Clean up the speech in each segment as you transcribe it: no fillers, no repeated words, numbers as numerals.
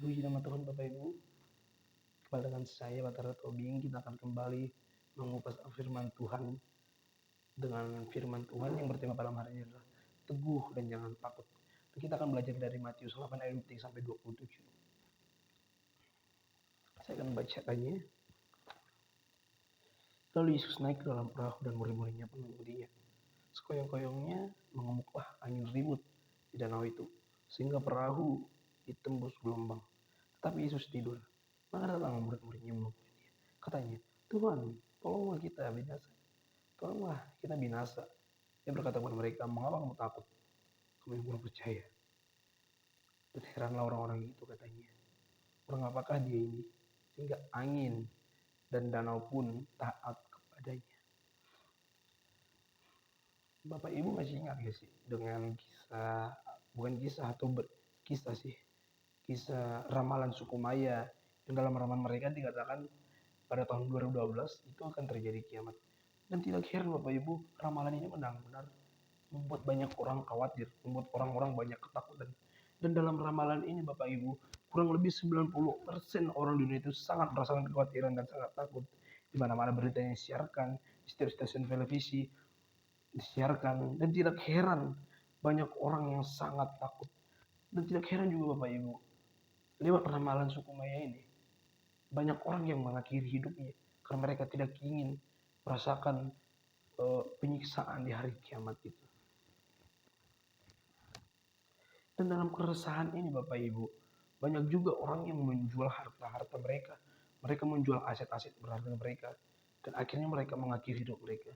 Puji nama Tuhan Bapak Ibu. Kembali dengan saya Batara Tobing, kita akan kembali mengupas firman Tuhan dengan firman Tuhan yang bertema pada hari ini adalah teguh dan jangan takut. Kita akan belajar dari Matius 8 ayat 3 sampai 27. Saya akan bacakannya. Lalu Yesus naik ke dalam perahu dan murid-muridnya pun mengikutinya. Sekoyong-koyongnya mengemuklah angin ribut di danau itu, sehingga perahu ditembus gelombang. Tapi Yesus tidur. Maka datang murid-muridnya menemui dia. Katanya, Tuhan, tolonglah kita binasa. Tolonglah kita binasa. Dia berkata kepada mereka, mengapa kamu takut? Kamu yang kurang percaya. Dan heranlah orang-orang itu, katanya. Orang apakah dia ini? Sehingga angin dan danau pun taat kepadanya. Bapak Ibu masih ingat gak sih dengan kisah, bukan kisah atau kisah sih, kisah ramalan suku Maya yang dalam ramalan mereka dikatakan pada tahun 2012 itu akan terjadi kiamat. Dan tidak heran Bapak Ibu, ramalan ini benar-benar membuat banyak orang khawatir, membuat orang-orang banyak ketakutan. Dan dalam ramalan ini Bapak Ibu, kurang lebih 90% orang dunia itu sangat merasakan kekhawatiran dan sangat takut. Di mana-mana berita yang disiarkan, di setiap stasiun televisi disiarkan, dan tidak heran banyak orang yang sangat takut. Dan tidak heran juga Bapak Ibu, lewat ramalan suku Maya ini, banyak orang yang mengakhiri hidupnya karena mereka tidak ingin merasakan penyiksaan di hari kiamat itu. Dan dalam keresahan ini Bapak Ibu, banyak juga orang yang menjual harta-harta mereka. Mereka menjual aset-aset berharga mereka. Dan akhirnya mereka mengakhiri hidup mereka.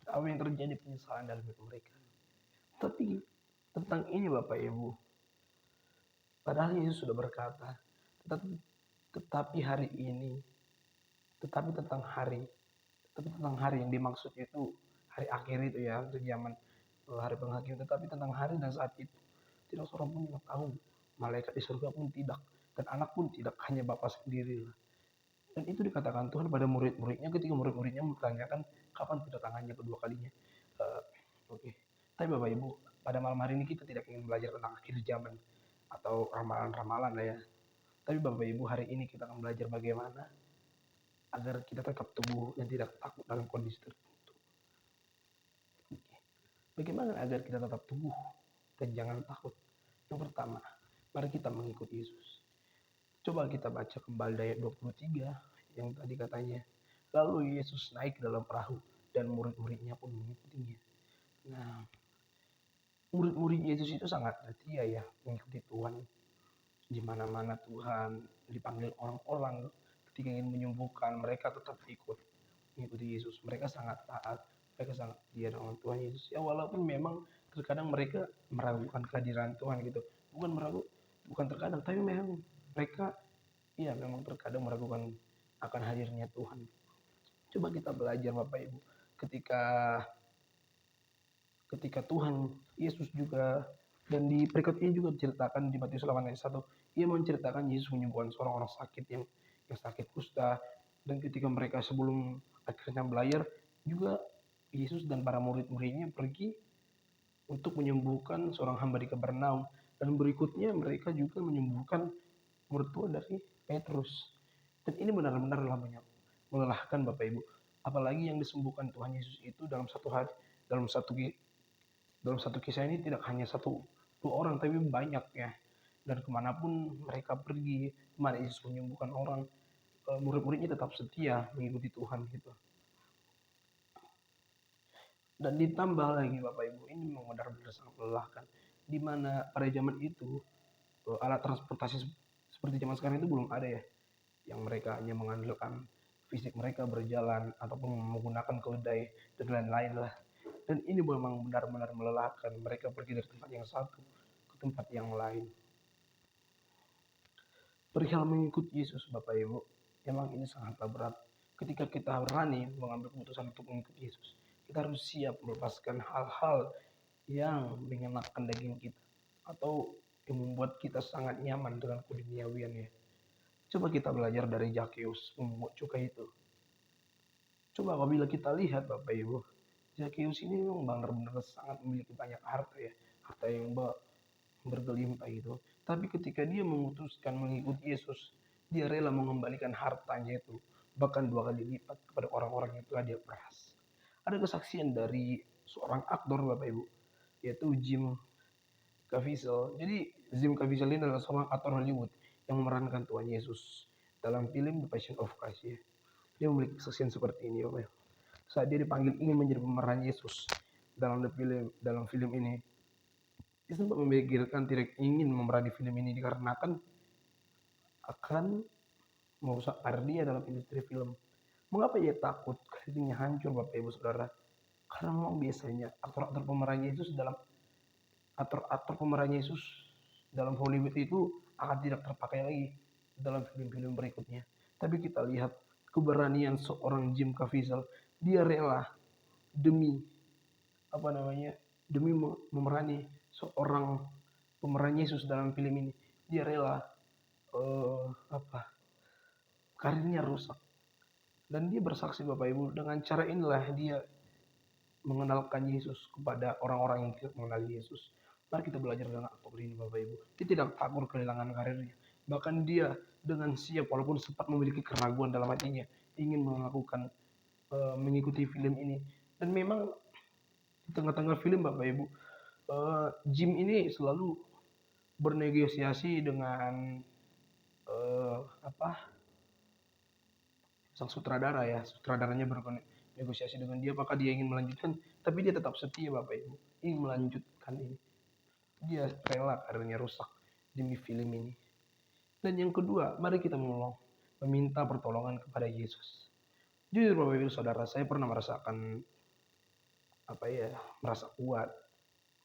Apa yang terjadi? Penyesalan dalam hidup mereka. Tapi tentang ini Bapak Ibu, padahal Yesus sudah berkata, tetapi hari ini, tetapi tentang hari yang dimaksud itu hari akhir itu ya, itu zaman hari penghakiman. Tetapi tentang hari dan saat itu tidak seorang pun yang tahu, malaikat di surga pun tidak, dan anak pun tidak, hanya Bapa sendiri. Dan itu dikatakan Tuhan pada murid-muridnya ketika murid-muridnya mempertanyakan kapan kedatangannya kedua kalinya. Oke. Tapi Bapak Ibu, pada malam hari ini kita tidak ingin belajar tentang akhir zaman atau ramalan-ramalan lah ya. Tapi Bapak Ibu, hari ini kita akan belajar bagaimana agar kita tetap teguh dan tidak takut dalam kondisi tertentu. Bagaimana agar kita tetap teguh dan jangan takut? Yang pertama, mari kita mengikuti Yesus. Coba kita baca kembali ayat 23 yang tadi katanya, lalu Yesus naik ke dalam perahu dan murid-muridnya pun mengikutinya. Nah, murid-murid Yesus itu sangat setia ya mengikuti Tuhan. Di mana-mana Tuhan dipanggil orang-orang, ketika ingin menyembuhkan mereka tetap ikut mengikuti Yesus. Mereka sangat taat, mereka sangat setia dengan Tuhan Yesus. Ya walaupun memang terkadang mereka meragukan kehadiran Tuhan gitu. Bukan terkadang, tapi memang mereka memang terkadang meragukan akan hadirnya Tuhan. Coba kita belajar Bapak Ibu, ketika Tuhan Yesus juga, dan di periode ini juga diceritakan di Matius 8 ayat 1, ia menceritakan Yesus menyembuhkan seorang orang sakit yang sakit kusta. Dan ketika mereka sebelum akhirnya belayar, juga Yesus dan para murid-muridnya pergi untuk menyembuhkan seorang hamba di Kapernaum. Dan berikutnya mereka juga menyembuhkan mertua dari Petrus. Dan ini benar-benar melelahkan Bapak Ibu. Apalagi yang disembuhkan Tuhan Yesus itu dalam satu hari, dalam satu kisah ini tidak hanya dua orang, tapi banyak ya. Dan kemanapun mereka pergi, kemana Yesus menyembuhkan orang, murid-muridnya tetap setia mengikuti Tuhan gitu. Dan ditambah lagi Bapak Ibu, ini memang benar-benar sangat melelahkan. Di mana pada zaman itu alat transportasi seperti zaman sekarang itu belum ada ya. Yang mereka hanya mengandalkan fisik mereka berjalan ataupun menggunakan keledai dan lain-lain lah. Dan ini memang benar-benar melelahkan. Mereka pergi dari tempat yang satu ke tempat yang lain. Perihal mengikuti Yesus Bapak Ibu, memang ini sangatlah berat. Ketika kita berani mengambil keputusan untuk mengikuti Yesus, kita harus siap melepaskan hal-hal yang mengenakan daging kita atau yang membuat kita sangat nyaman dengan keduniawian ya. Coba kita belajar dari Zakheus, pemungut cukai itu. Coba apabila kita lihat Bapak Ibu, Zakheus ini memang benar-benar sangat memiliki banyak harta ya, harta yang bergelimpah gitu. Tapi ketika dia memutuskan mengikuti Yesus, dia rela mengembalikan hartanya itu bahkan 2 kali lipat kepada orang-orang yang telah dia peras. Ada kesaksian dari seorang aktor Bapak Ibu, yaitu Jim Caviezel. Jadi Jim Caviezel ini adalah seorang aktor Hollywood yang memerankan Tuhan Yesus dalam film The Passion of Christ ya. Dia memiliki kesaksian seperti ini Bapak Ibu. Saat dia dipanggil ingin menjadi pemeran Yesus dalam film ini, dia sempat memikirkan tidak ingin memerani film ini dikarenakan akan merusak karir dia dalam industri film. Mengapa ia takut karirnya hancur Bapak Ibu Saudara? Karena memang biasanya aktor-aktor pemeran Yesus dalam Hollywood itu akan tidak terpakai lagi dalam film-film berikutnya. Tapi kita lihat keberanian seorang Jim Caviezel, dia rela demi demi memerani seorang pemeran Yesus dalam film ini. Dia rela karirnya rusak. Dan dia bersaksi Bapak Ibu, dengan cara inilah dia mengenalkan Yesus kepada orang-orang yang tidak mengenal Yesus. Mari kita belajar dengan aktor ini Bapak Ibu. Dia tidak takut kehilangan karirnya. Bahkan dia dengan siap walaupun sempat memiliki keraguan dalam hatinya ingin mengikuti film ini. Dan memang di tengah-tengah film Bapak Ibu, Jim ini selalu bernegosiasi dengan sang sutradara ya. Sutradaranya bernegosiasi dengan dia apakah dia ingin melanjutkan, tapi dia tetap setia Bapak Ibu, ingin melanjutkan ini. Dia rela karirnya rusak demi film ini. Dan yang kedua, mari kita meminta pertolongan kepada Yesus. Jujur Bapak Ibu Saudara, saya pernah merasakan merasa kuat.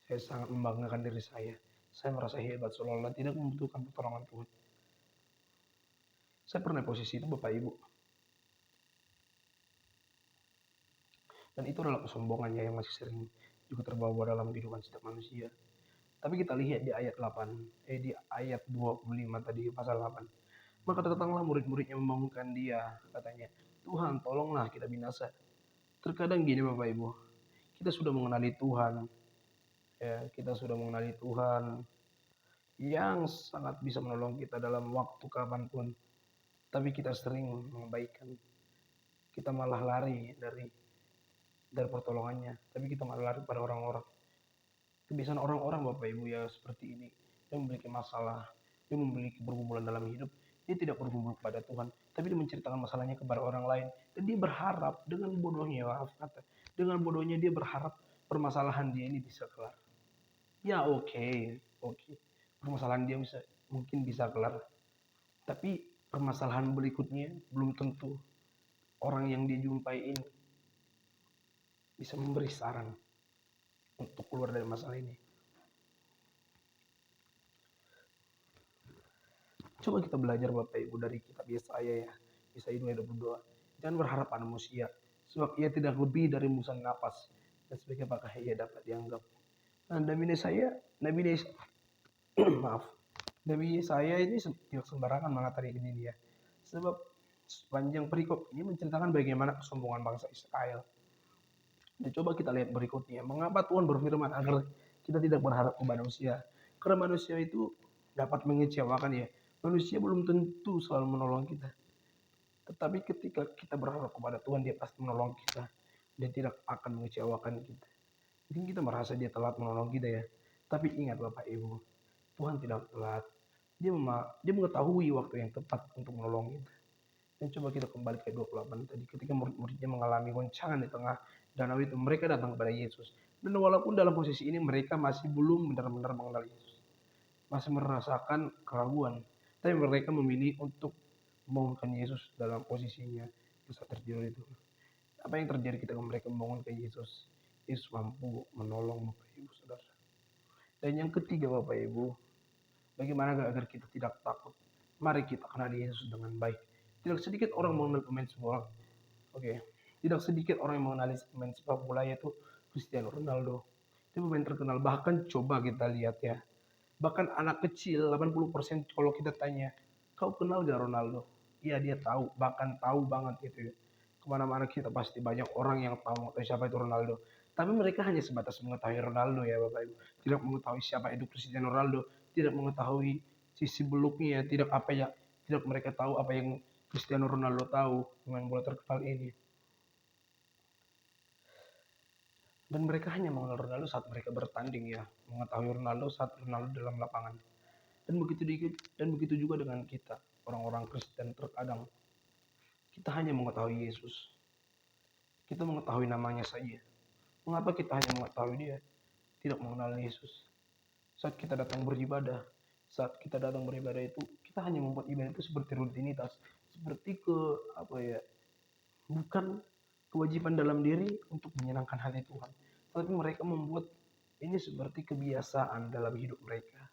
Saya sangat membanggakan diri saya. Saya merasa hebat seolah-olah tidak membutuhkan pertolongan Tuhan. Saya pernah posisi itu Bapak Ibu. Dan itu adalah kesombongannya yang masih sering juga terbawa dalam kehidupan setiap manusia. Tapi kita lihat di ayat 25 tadi, pasal 8. Maka datanglah murid-muridnya membangunkan dia, katanya, Tuhan tolonglah kita binasa. Terkadang gini Bapak Ibu, kita sudah mengenali Tuhan, kita sudah mengenali Tuhan yang sangat bisa menolong kita dalam waktu kapanpun. Tapi kita sering mengabaikan, kita malah lari dari pertolongannya, tapi kita malah lari pada orang-orang. Kebiasaan orang-orang Bapak Ibu ya seperti ini, dia memiliki masalah, dia memiliki pergumulan dalam hidup, dia tidak bergumul kepada Tuhan, tapi dia menceritakan masalahnya kepada orang lain, dan dia berharap dengan bodohnya dia berharap permasalahan dia ini bisa kelar. Ya oke, permasalahan dia mungkin bisa kelar, tapi permasalahan berikutnya belum tentu orang yang dia jumpai ini bisa memberi saran untuk keluar dari masalah ini. Coba kita belajar Bapak Ibu dari kitab Yesaya ya. Yesaya 22. Jangan berharap pada manusia, sebab ia tidak lebih dari hembusan napas, dan sebagai apakah ia dapat dianggap. Nah, Nabi Yesaya ini tidak sembarangan mengatakan ini ya. Sebab sepanjang perikop ini menceritakan bagaimana kesombongan bangsa Israel. Dan coba kita lihat berikutnya. Mengapa Tuhan berfirman agar kita tidak berharap kepada manusia? Karena manusia itu dapat mengecewakan ya. Manusia belum tentu selalu menolong kita. Tetapi ketika kita berharap kepada Tuhan, dia pasti menolong kita. Dia tidak akan mengecewakan kita. Mungkin kita merasa dia telat menolong kita ya. Tapi ingat Bapak Ibu, Tuhan tidak telat. Dia mengetahui waktu yang tepat untuk menolong kita. Dan coba kita kembali ke 28 tadi, ketika murid-muridnya mengalami goncangan di tengah danau itu, mereka datang kepada Yesus. Dan walaupun dalam posisi ini mereka masih belum benar-benar mengenal Yesus, masih merasakan keraguan, tapi mereka memilih untuk membangunkan Yesus dalam posisinya saat tertidur itu. Apa yang terjadi ketika mereka membangunkan Yesus? Yesus mampu menolong Bapak Ibu Saudara. Dan yang ketiga Bapak Ibu, bagaimana agar kita tidak takut? Mari kita kenali Yesus dengan baik. Tidak sedikit orang mengenal pemain sepak bola. Tidak sedikit orang yang mengenali pemain sepak bola yaitu Cristiano Ronaldo. Dia pemain terkenal. Bahkan coba kita lihat ya. Bahkan anak kecil 80% kalau kita tanya, kau kenal gak Ronaldo? Iya dia tahu, bahkan tahu banget gitu ya. Kemana-mana kita pasti banyak orang yang tahu siapa itu Ronaldo. Tapi mereka hanya sebatas mengetahui Ronaldo ya Bapak Ibu. Tidak mengetahui siapa itu Cristiano Ronaldo, tidak mengetahui sisi beluknya, tidak mereka tahu apa yang Cristiano Ronaldo tahu pemain bola terkenal ini. Dan mereka hanya mengenal Ronaldo saat mereka bertanding ya, mengetahui Ronaldo saat Ronaldo dalam lapangan. Dan begitu juga dengan kita, orang-orang Kristen terkadang kita hanya mengetahui Yesus. Kita mengetahui namanya saja. Mengapa kita hanya mengetahui dia, tidak mengenal Yesus? Saat kita datang beribadah itu, kita hanya membuat ibadah itu seperti rutinitas, seperti bukan kewajiban dalam diri untuk menyenangkan hati Tuhan. Tapi mereka membuat ini seperti kebiasaan dalam hidup mereka.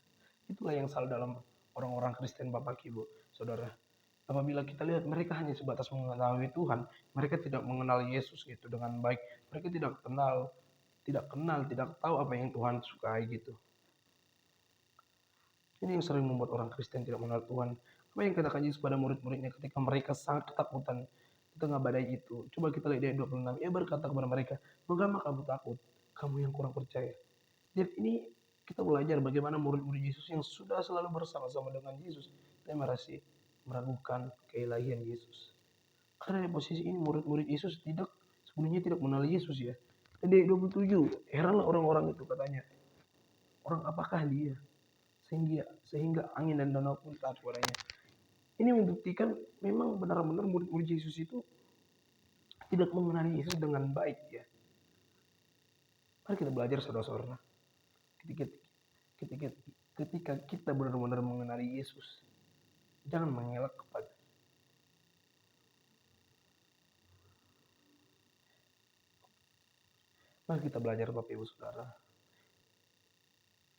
Itulah yang salah dalam orang-orang Kristen Bapak Ibu, Saudara. Apabila kita lihat mereka hanya sebatas mengetahui Tuhan, mereka tidak mengenal Yesus gitu dengan baik. Mereka tidak tahu apa yang Tuhan sukai gitu. Ini yang sering membuat orang Kristen tidak mengenal Tuhan. Apa yang katakan Yesus pada murid-muridnya ketika mereka sangat ketakutan di tengah badai itu. Coba kita lihat ayat 26. Ia berkata kepada mereka, "Mengapa kamu takut? Kamu yang kurang percaya." Jadi ini kita belajar bagaimana murid-murid Yesus yang sudah selalu bersama-sama dengan Yesus, tapi masih meragukan keilahian Yesus. Karena di posisi ini murid-murid Yesus sebelumnya tidak mengenal Yesus ya. Dan di ayat 27, heranlah orang-orang itu katanya, orang apakah dia? Sehingga angin dan danau pun taat padanya. Ini membuktikan memang benar-benar murid-murid Yesus itu tidak mengenali Yesus dengan baik ya. Mari kita belajar saudara-saudara. Ketika, ketika, ketika kita benar-benar mengenali Yesus, jangan mengelak kepada. Mari kita belajar Bapak Ibu Saudara.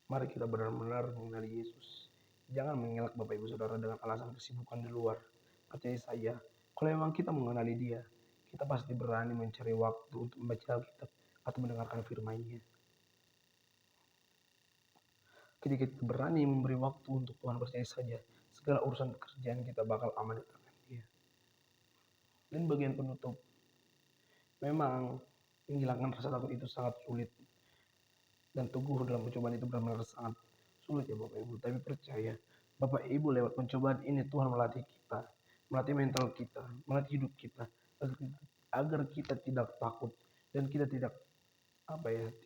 Mari kita benar-benar mengenali Yesus. Jangan mengelak Bapak Ibu Saudara dengan alasan kesibukan di luar. Percaya saya, kalau memang kita mengenali dia, kita pasti berani mencari waktu untuk membaca Alkitab atau mendengarkan firman-Nya. Ketika kita berani memberi waktu untuk Tuhan, percaya saja, segala urusan pekerjaan kita bakal aman di tangan Dia. Dan bagian penutup, memang menghilangkan rasa takut itu sangat sulit. Dan teguh dalam percobaan itu benar-benar sangat sulit ya Bapak Ibu. Tapi percaya, Bapak Ibu lewat pencobaan ini Tuhan melatih kita, melatih mental kita, melatih hidup kita, agar kita tidak takut dan kita tidak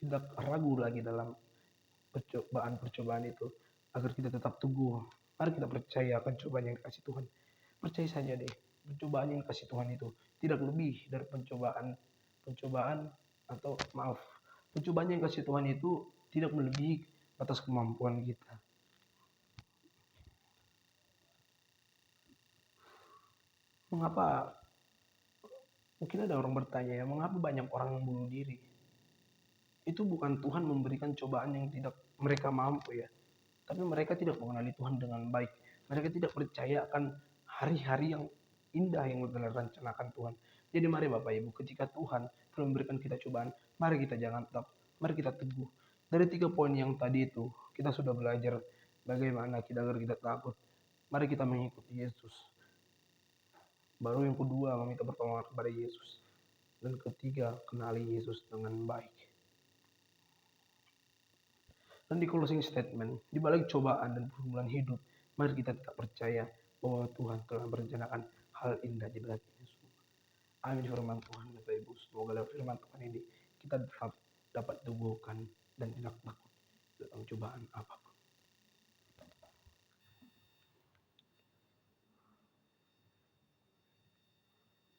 tidak ragu lagi dalam percobaan itu, agar kita tetap teguh. Mari kita percaya akan cobaan yang dikasih Tuhan. Percaya saja deh, percobaan yang dikasih Tuhan itu tidak lebih dari pencobaan atau pencobaan yang dikasih Tuhan itu tidak melebihi batas kemampuan kita. Mengapa? Mungkin ada orang bertanya ya, mengapa banyak orang yang bunuh diri? Itu bukan Tuhan memberikan cobaan yang tidak mereka mampu ya. Tapi mereka tidak mengenali Tuhan dengan baik. Mereka tidak percaya akan hari-hari yang indah yang telah rencanakan Tuhan. Jadi mari Bapak Ibu, ketika Tuhan telah memberikan kita cobaan, mari kita jangan takut, mari kita teguh. Dari 3 poin yang tadi itu, kita sudah belajar bagaimana kita agar kita takut. Mari kita mengikuti Yesus. Baru yang kedua, meminta pertolongan kepada Yesus. Dan ketiga, kenali Yesus dengan baik. Dan di closing statement, di balik cobaan dan pergumulan hidup, mari kita tetap percaya bahwa Tuhan telah merencanakan hal indah di balik ini semua. Amin firman Tuhan Bapak Ibu. Semoga lewat firman Tuhan ini kita dapat teguhkan dan tidak takut dalam cobaan apapun.